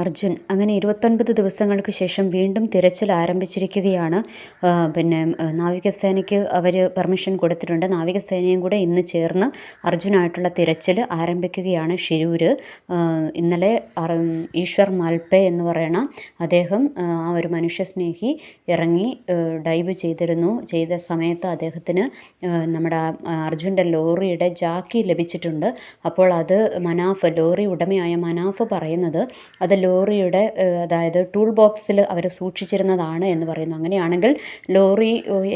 അർജുൻ അങ്ങനെ 29 ദിവസങ്ങൾക്ക് ശേഷം വീണ്ടും തിരച്ചിൽ ആരംഭിച്ചിരിക്കുകയാണ്. നാവികസേനയ്ക്ക് അവർ പെർമിഷൻ കൊടുത്തിട്ടുണ്ട്. നാവികസേനയും കൂടെ ഇന്ന് ചേർന്ന് അർജുനായിട്ടുള്ള തിരച്ചിൽ ആരംഭിക്കുകയാണ് ഷിരൂർ. ഇന്നലെ ഈശ്വർ മാൽപേ എന്ന് പറയണ അദ്ദേഹം ആ ഒരു മനുഷ്യസ്നേഹി ഇറങ്ങി ഡൈവ് ചെയ്ത സമയത്ത് അദ്ദേഹത്തിന് നമ്മുടെ അർജുൻ്റെ ലോറിയുടെ ജാക്കി ലഭിച്ചിട്ടുണ്ട്. അപ്പോൾ അത് ലോറി ഉടമയായ മനാഫ് പറയുന്നത് അത് ലോറിയുടെ അതായത് ടൂൾ ബോക്സിൽ അവർ സൂക്ഷിച്ചിരുന്നതാണ് എന്ന് പറയുന്നു. അങ്ങനെയാണെങ്കിൽ ലോറി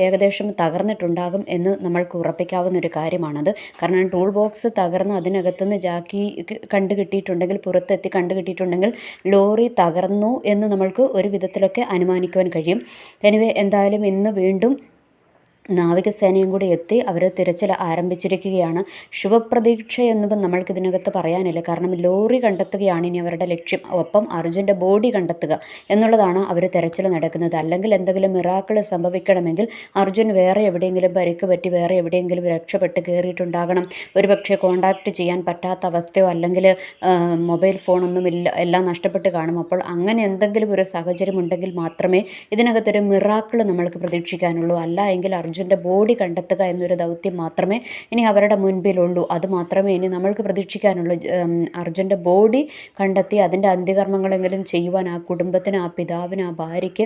ഏകദേശം തകർന്നിട്ടുണ്ടാകും എന്ന് നമ്മൾക്ക് ഉറപ്പിക്കാവുന്ന ഒരു കാര്യമാണത്. കാരണം ടൂൾ ബോക്സ് തകർന്ന് അതിനകത്തുനിന്ന് ജാക്കി കണ്ടുകിട്ടിയിട്ടുണ്ടെങ്കിൽ, പുറത്തെത്തി കണ്ടുകിട്ടിയിട്ടുണ്ടെങ്കിൽ ലോറി തകർന്നു എന്ന് നമ്മൾക്ക് ഒരു വിധത്തിലൊക്കെ അനുമാനിക്കുവാൻ കഴിയും. എനിവേ, എന്തായാലും ഇന്ന് വീണ്ടും നാവികസേനയും കൂടി എത്തി അവർ തിരച്ചിൽ ആരംഭിച്ചിരിക്കുകയാണ്. ശുഭപ്രതീക്ഷ എന്നും നമ്മൾക്ക് ഇതിനകത്ത് പറയാനില്ല. കാരണം ലോറി കണ്ടെത്തുകയാണ് ഇനി അവരുടെ ലക്ഷ്യം. ഒപ്പം അർജുൻ്റെ ബോഡി കണ്ടെത്തുക എന്നുള്ളതാണ് അവർ തിരച്ചിൽ നടക്കുന്നത്. അല്ലെങ്കിൽ എന്തെങ്കിലും മിറാക്കിൾ സംഭവിക്കണമെങ്കിൽ അർജുൻ വേറെ എവിടെയെങ്കിലും പരിക്ക് പറ്റി വേറെ എവിടെയെങ്കിലും രക്ഷപ്പെട്ട് കയറിയിട്ടുണ്ടാകണം. ഒരുപക്ഷെ കോണ്ടാക്റ്റ് ചെയ്യാൻ പറ്റാത്ത അവസ്ഥയോ അല്ലെങ്കിൽ മൊബൈൽ ഫോണൊന്നുമില്ല, എല്ലാം നഷ്ടപ്പെട്ട് കാണും. അപ്പോൾ അങ്ങനെ എന്തെങ്കിലും ഒരു സാഹചര്യം ഉണ്ടെങ്കിൽ മാത്രമേ ഇതിനകത്തൊരു മിറാക്കിൾ നമ്മൾക്ക് പ്രതീക്ഷിക്കാനുള്ളൂ. അല്ല എങ്കിൽ അർജുൻ്റെ ബോഡി കണ്ടെത്തുക എന്നൊരു ദൗത്യം മാത്രമേ ഇനി അവരുടെ മുൻപിലുള്ളൂ. അത് മാത്രമേ ഇനി നമ്മൾക്ക് പ്രതീക്ഷിക്കാനുള്ളൂ. അർജുൻ്റെ ബോഡി കണ്ടെത്തി അതിൻ്റെ അന്ത്യകർമ്മങ്ങളെങ്കിലും ചെയ്യുവാൻ ആ കുടുംബത്തിന്, ആ പിതാവിന്, ആ ഭാര്യയ്ക്ക്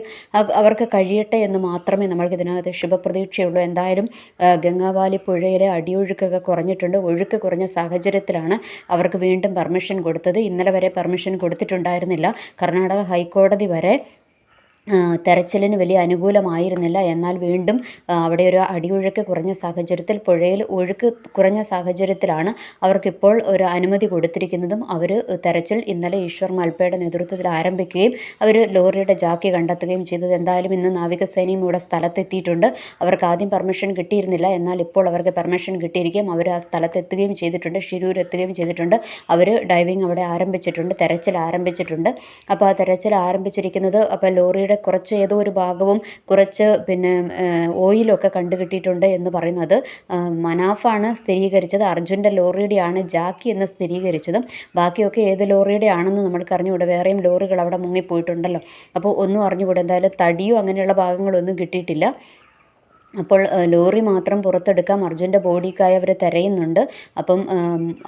അവർക്ക് കഴിയട്ടെ എന്ന് മാത്രമേ നമ്മൾക്ക് ഇതിനകത്ത് ശുഭപ്രതീക്ഷയുള്ളൂ. എന്തായാലും ഗംഗാവാലി പുഴയിലെ അടിയൊഴുക്കൊക്കെ കുറഞ്ഞിട്ടുണ്ട്. ഒഴുക്ക് കുറഞ്ഞ സാഹചര്യത്തിലാണ് അവർക്ക് വീണ്ടും പെർമിഷൻ കൊടുത്തത്. ഇന്നലെ വരെ പെർമിഷൻ കൊടുത്തിട്ടുണ്ടായിരുന്നില്ല. കർണാടക ഹൈക്കോടതി വരെ തെരച്ചിലിന് വലിയ അനുകൂലമായിരുന്നില്ല. എന്നാൽ വീണ്ടും അവിടെ ഒരു അടിയൊഴുക്ക് കുറഞ്ഞ സാഹചര്യത്തിൽ, പുഴയിൽ ഒഴുക്ക് കുറഞ്ഞ സാഹചര്യത്തിലാണ് അവർക്കിപ്പോൾ ഒരു അനുമതി കൊടുത്തിരിക്കുന്നതും. അവർ തെരച്ചിൽ ഇന്നലെ ഈശ്വർ മാൽപയുടെ നേതൃത്വത്തിൽ ആരംഭിക്കുകയും അവർ ലോറിയുടെ ജാക്കി കണ്ടെത്തുകയും ചെയ്തത്. എന്തായാലും ഇന്ന് നാവികസേനയും ഇവിടെ സ്ഥലത്തെത്തിയിട്ടുണ്ട്. അവർക്ക് ആദ്യം പെർമിഷൻ കിട്ടിയിരുന്നില്ല, എന്നാൽ ഇപ്പോൾ അവർക്ക് പെർമിഷൻ കിട്ടിയിരിക്കുകയും അവർ ആ സ്ഥലത്തെത്തുകയും ചെയ്തിട്ടുണ്ട്. ഷിരൂർ എത്തുകയും ചെയ്തിട്ടുണ്ട്. അവർ ഡൈവിങ് അവിടെ ആരംഭിച്ചിട്ടുണ്ട്, തെരച്ചിൽ ആരംഭിച്ചിട്ടുണ്ട്. അപ്പോൾ ആ തെരച്ചിൽ ആരംഭിച്ചിരിക്കുന്നത്, അപ്പോൾ ലോറിയുടെ കുറച്ച് ഏതോ ഒരു ഭാഗവും കുറച്ച് ഓയിലൊക്കെ കണ്ടുകിട്ടിയിട്ടുണ്ട് എന്ന് പറയുന്നത് മനാഫാണ് സ്ഥിരീകരിച്ചത്. അർജുൻ്റെ ലോറിയുടെയാണ് ജാക്കി എന്ന് സ്ഥിരീകരിച്ചതും. ബാക്കിയൊക്കെ ഏത് ലോറിയുടെ ആണെന്ന് നമ്മൾക്ക് അറിഞ്ഞുകൂടെ. വേറെയും ലോറികൾ അവിടെ മുങ്ങിപ്പോയിട്ടുണ്ടല്ലോ. അപ്പോൾ ഒന്നും അറിഞ്ഞുകൂടെ. എന്തായാലും തടിയോ അങ്ങനെയുള്ള ഭാഗങ്ങളൊന്നും കിട്ടിയിട്ടില്ല. അപ്പോൾ ലോറി മാത്രം പുറത്തെടുക്കാം. അർജുൻ്റെ ബോഡിക്കായി അവർ തിരയുന്നുണ്ട്. അപ്പം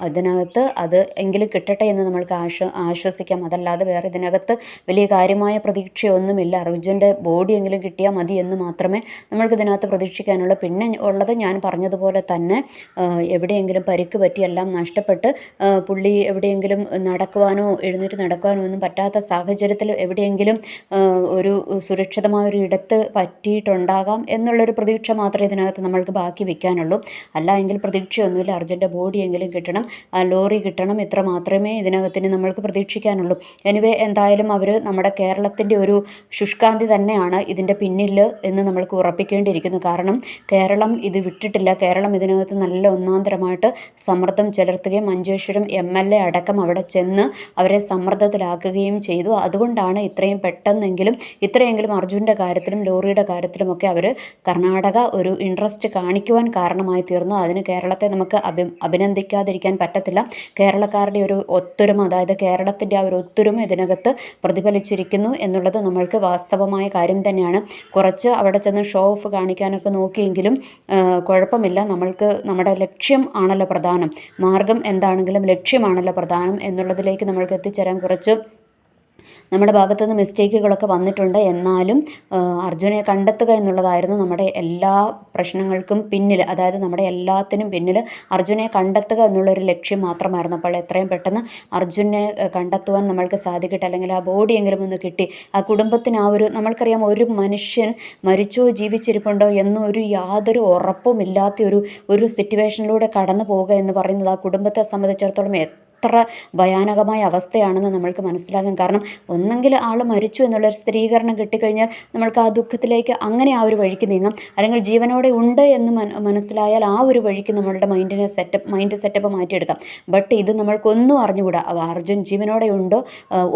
അതിനകത്ത് അത് എങ്കിലും കിട്ടട്ടെ എന്ന് നമ്മൾക്ക് ആശ്വസിക്കാം. അതല്ലാതെ വേറെ ഇതിനകത്ത് വലിയ കാര്യമായ പ്രതീക്ഷയൊന്നുമില്ല. അർജുൻ്റെ ബോഡി എങ്കിലും കിട്ടിയാൽ മതി എന്ന് മാത്രമേ നമ്മൾക്ക് ഇതിനകത്ത് പ്രതീക്ഷിക്കാനുള്ളൂ. പിന്നെ ഉള്ളത് ഞാൻ പറഞ്ഞതുപോലെ തന്നെ എവിടെയെങ്കിലും പരിക്ക് പറ്റി എല്ലാം നഷ്ടപ്പെട്ട് പുള്ളി എവിടെയെങ്കിലും നടക്കുവാനോ എഴുന്നേറ്റ് നടക്കുവാനോ ഒന്നും പറ്റാത്ത സാഹചര്യത്തിൽ എവിടെയെങ്കിലും ഒരു സുരക്ഷിതമായൊരു ഇടത്ത് പറ്റിയിട്ടുണ്ടാകാം എന്നുള്ളൊരു പ്രതീക്ഷ മാത്രമേ ഇതിനകത്ത് നമ്മൾക്ക് ബാക്കി വയ്ക്കാനുള്ളൂ. അല്ല എങ്കിൽ പ്രതീക്ഷയൊന്നുമില്ല. അർജുൻ്റെ ബോഡിയെങ്കിലും കിട്ടണം, ആ ലോറി കിട്ടണം, ഇത്ര മാത്രമേ ഇതിനകത്തിന് നമ്മൾക്ക് പ്രതീക്ഷിക്കാനുള്ളൂ. എനിവേ, എന്തായാലും അവർ നമ്മുടെ കേരളത്തിൻ്റെ ഒരു ശുഷ്കാന്തി തന്നെയാണ് ഇതിൻ്റെ പിന്നിൽ എന്ന് നമ്മൾക്ക് ഉറപ്പിക്കേണ്ടിയിരിക്കുന്നു. കാരണം കേരളം ഇത് വിട്ടിട്ടില്ല. കേരളം ഇതിനകത്ത് നല്ല ഒന്നാന്തരമായിട്ട് സമ്മർദ്ദം ചെലുത്തുകയും മഞ്ചേശ്വരം MLA അടക്കം അവിടെ ചെന്ന് അവരെ സമ്മർദ്ദത്തിലാക്കുകയും ചെയ്തു. അതുകൊണ്ടാണ് ഇത്രയെങ്കിലും അർജുൻ്റെ കാര്യത്തിലും ലോറിയുടെ കാര്യത്തിലുമൊക്കെ അവർ കർണാടക ഒരു ഇൻട്രസ്റ്റ് കാണിക്കുവാൻ കാരണമായി തീർന്നു. അതിന് കേരളത്തെ നമുക്ക് അഭിനന്ദിക്കാതിരിക്കാൻ പറ്റത്തില്ല. കേരളക്കാരുടെ ഒരു ഒത്തൊരുമ, അതായത് കേരളത്തിൻ്റെ ആ ഒരു ഒത്തൊരുമ ഇതിനകത്ത് പ്രതിഫലിച്ചിരിക്കുന്നു എന്നുള്ളത് നമ്മൾക്ക് വാസ്തവമായ കാര്യം തന്നെയാണ്. കുറച്ച് അവിടെ ചെന്ന് ഷോ ഓഫ് കാണിക്കാനൊക്കെ നോക്കിയെങ്കിലും കുഴപ്പമില്ല. നമ്മൾക്ക് നമ്മുടെ ലക്ഷ്യം ആണല്ലോ പ്രധാനം. മാർഗം എന്താണെങ്കിലും ലക്ഷ്യമാണല്ലോ പ്രധാനം എന്നുള്ളതിലേക്ക് നമ്മൾക്ക് എത്തിച്ചേരാൻ കുറച്ച് നമ്മുടെ ഭാഗത്തുനിന്ന് മിസ്റ്റേക്കുകളൊക്കെ വന്നിട്ടുണ്ട്. എന്നാലും അർജുനെ കണ്ടെത്തുക എന്നുള്ളതായിരുന്നു നമ്മുടെ എല്ലാ പ്രശ്നങ്ങൾക്കും പിന്നിൽ. അതായത് നമ്മുടെ എല്ലാത്തിനും പിന്നിൽ അർജുനെ കണ്ടെത്തുക എന്നുള്ളൊരു ലക്ഷ്യം മാത്രമായിരുന്നു. അപ്പോൾ എത്രയും പെട്ടെന്ന് അർജുനെ കണ്ടെത്തുവാൻ നമ്മൾക്ക് സാധിക്കട്ടെ. അല്ലെങ്കിൽ ആ ബോഡിയെങ്കിലും ഒന്ന് കിട്ടി ആ കുടുംബത്തിന് നമ്മൾക്കറിയാം, ഒരു മനുഷ്യൻ മരിച്ചോ ജീവിച്ചിരിപ്പുണ്ടോ എന്നൊരു യാതൊരു ഉറപ്പുമില്ലാത്ത ഒരു സിറ്റുവേഷനിലൂടെ കടന്നു പോവുക എന്ന് പറയുന്നത് ആ കുടുംബത്തെ സംബന്ധിച്ചിടത്തോളം എത്ര ഭയാനകമായ അവസ്ഥയാണെന്ന് നമ്മൾക്ക് മനസ്സിലാകും. കാരണം ഒന്നെങ്കിൽ ആൾ മരിച്ചു എന്നുള്ളൊരു സ്ഥിരീകരണം കിട്ടിക്കഴിഞ്ഞാൽ നമ്മൾക്ക് ആ ദുഃഖത്തിലേക്ക് അങ്ങനെ ആ ഒരു വഴിക്ക് നീങ്ങാം. അല്ലെങ്കിൽ ജീവനോടെ ഉണ്ട് എന്ന് മനസ്സിലായാൽ ആ ഒരു വഴിക്ക് നമ്മളുടെ മൈൻഡ് സെറ്റപ്പ് മാറ്റിയെടുക്കാം. ബട്ട് ഇത് നമ്മൾക്കൊന്നും അറിഞ്ഞുകൂടാ. അർജുൻ ജീവനോടെ ഉണ്ടോ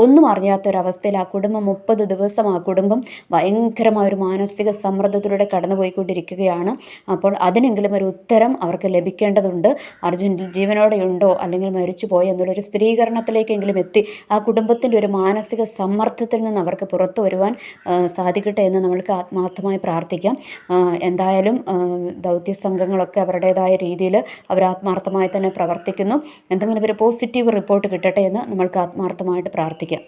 ഒന്നും അറിയാത്തൊരവസ്ഥയിൽ ആ കുടുംബം 30 ദിവസം ആ കുടുംബം ഭയങ്കരമായ ഒരു മാനസിക സമ്മർദ്ദത്തിലൂടെ കടന്നുപോയിക്കൊണ്ടിരിക്കുകയാണ്. അപ്പോൾ അതിനെങ്കിലും ഒരു ഉത്തരം അവർക്ക് ലഭിക്കേണ്ടതുണ്ട്. അർജുൻ ജീവനോടെ ഉണ്ടോ അല്ലെങ്കിൽ മരിച്ചു പോയോ എന്നുള്ളൊരു സ്ഥിരീകരണത്തിലേക്കെങ്കിലും എത്തി ആ കുടുംബത്തിൻ്റെ ഒരു മാനസിക സമ്മർദ്ദത്തിൽ നിന്ന് അവർക്ക് പുറത്തു വരുവാൻ സാധിക്കട്ടെ എന്ന് നമ്മൾക്ക് ആത്മാർത്ഥമായി പ്രാർത്ഥിക്കാം. എന്തായാലും ദൗത്യ സംഘങ്ങളൊക്കെ അവരുടേതായ രീതിയിൽ അവർ ആത്മാർത്ഥമായി തന്നെ പ്രവർത്തിക്കുന്നു. എന്തെങ്കിലും ഒരു പോസിറ്റീവ് റിപ്പോർട്ട് കിട്ടട്ടെ എന്ന് നമ്മൾക്ക് ആത്മാർത്ഥമായിട്ട് പ്രാർത്ഥിക്കാം.